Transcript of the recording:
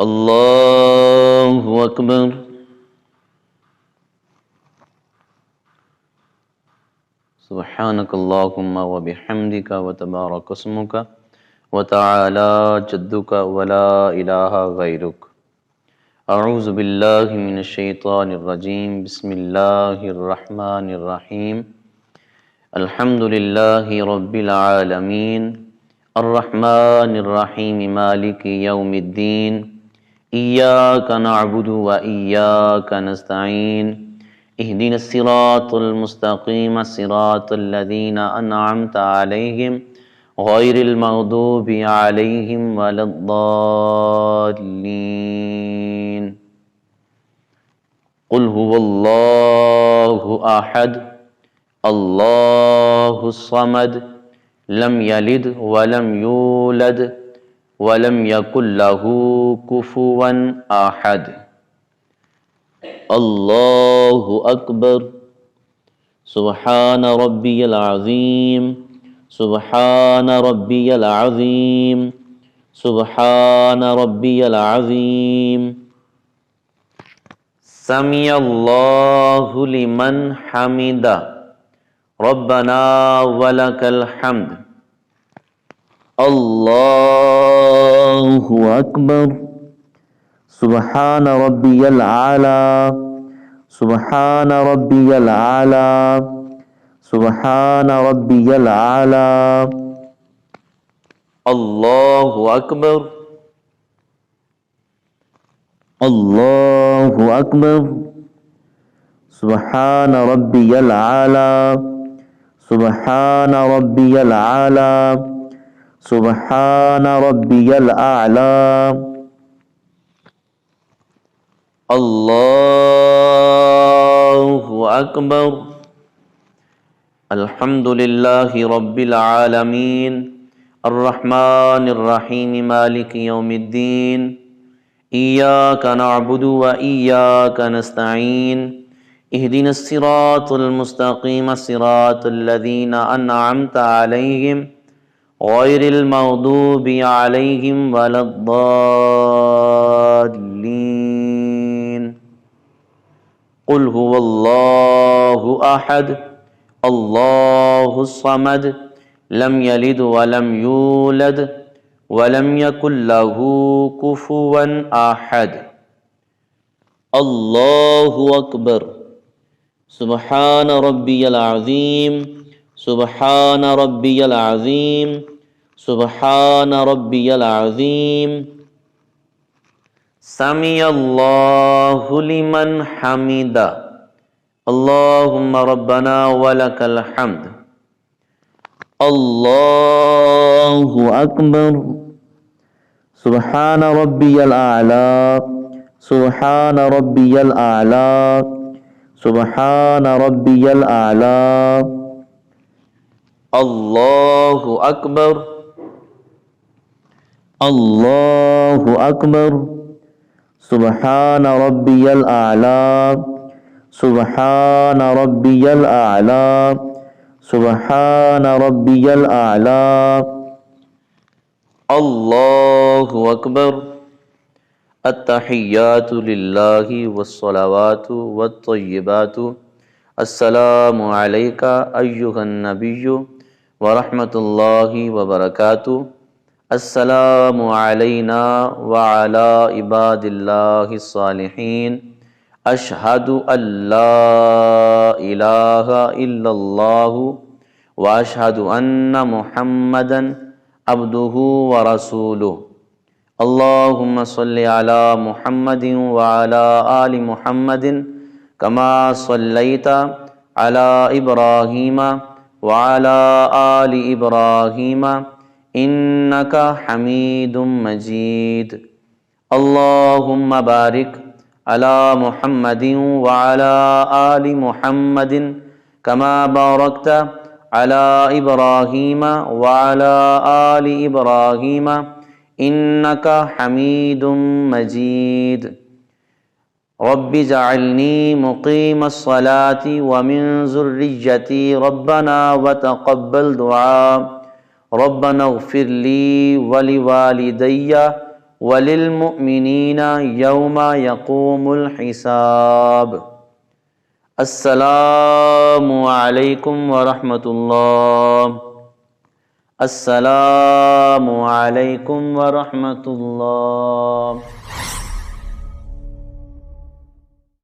اللہ اکبر۔ سبحانک اللہم وبحمدک وتبارک اسمک وتعالی جدک ولا الہ غیرک۔ اعوذ باللہ من الشیطان الرجیم، بسم اللہ الرحمن الرحیم۔ الحمد للہ رب العالمین، الرحمن الرحیم، مالک یوم الدین، ایاک نعبد و ایاک نستعین، اہدنا الصراط المستقیم، صراط الذین انعمت علیہم غیر المغضوب علیہم ولا الضالین۔ قل هو اللہ احد اللہ الصمد لم یلد ولم یولد ولم یکن لہ کفوا احد۔ اللہ اکبر۔ سبحان ربی العظیم، سبحان ربی العظیم، سبحان ربی العظیم۔ سمع اللہ لمن حمدہ، ربنا ولک الحمد۔ اللہ اکبر۔ سبحان ربی العالی، سبحان ربی العالی، سبحان ربی العالی۔ اللہ اکبر، اللہ اکبر۔ سبحان ربی العالی، سبحان ربی العالی، سبحان ربی الاعلی۔ اللہ اکبر۔ الحمد للہ رب العالمین، الرحمن الرحیم، مالک یوم الدین، ایاک نعبد و ایاک نستعین، اہدنا الصراط المستقیم، صراط الذین انعمت علیہم غیر المغضوب علیہم ولا الضالین۔ قل هو اللہ احد اللہ الصمد لم یلد ولم یولد ولم یکن لہ کفوا احد۔ اللہ اکبر۔ سبحان ربی العظیم، سبحان ربی العظیم، سبحان ربی العظیم۔ سمع اللہ لمن حمدہ، اللہم ربنا ولک الحمد۔ اللہ اکبر۔ سبحان ربی الاعلی، سبحان ربی الاعلی، سبحان ربی الاعلی۔ اللہ اکبر، اللہ اکبر۔ سبحان ربی الاعلی، سبحان ربی الاعلی، سبحان ربی الاعلی۔ اللہ اکبر۔ التحیات للہ والصلوات والطیبات، السلام علیک ایہا النبی ورحمۃ اللہ وبرکاتہ، السلام علینا وعلی عباد اللہ الصالحین، اشہد ان لا الہ الا اللہ واشہد ان محمدا عبدہ ورسولہ۔ اللہم صلی علی محمد وعلی آل محمد کما صلیت علی ابراہیم وعلی آل ابراہیم انک حمید مجید۔ اللہم بارک علی محمد وعلی آل محمد کما بارکت علی ابراہیم وعلی آل ابراہیم انک حمید مجید۔ رب اجعلنی مقیم الصلاة ومن ذریتی ربنا وتقبل دعاء، ربنا اغفر لی ولوالدی وللمؤمنین یوم یقوم الحساب۔ السلام علیکم ورحمۃ اللہ۔ السلام علیکم ورحمۃ اللہ۔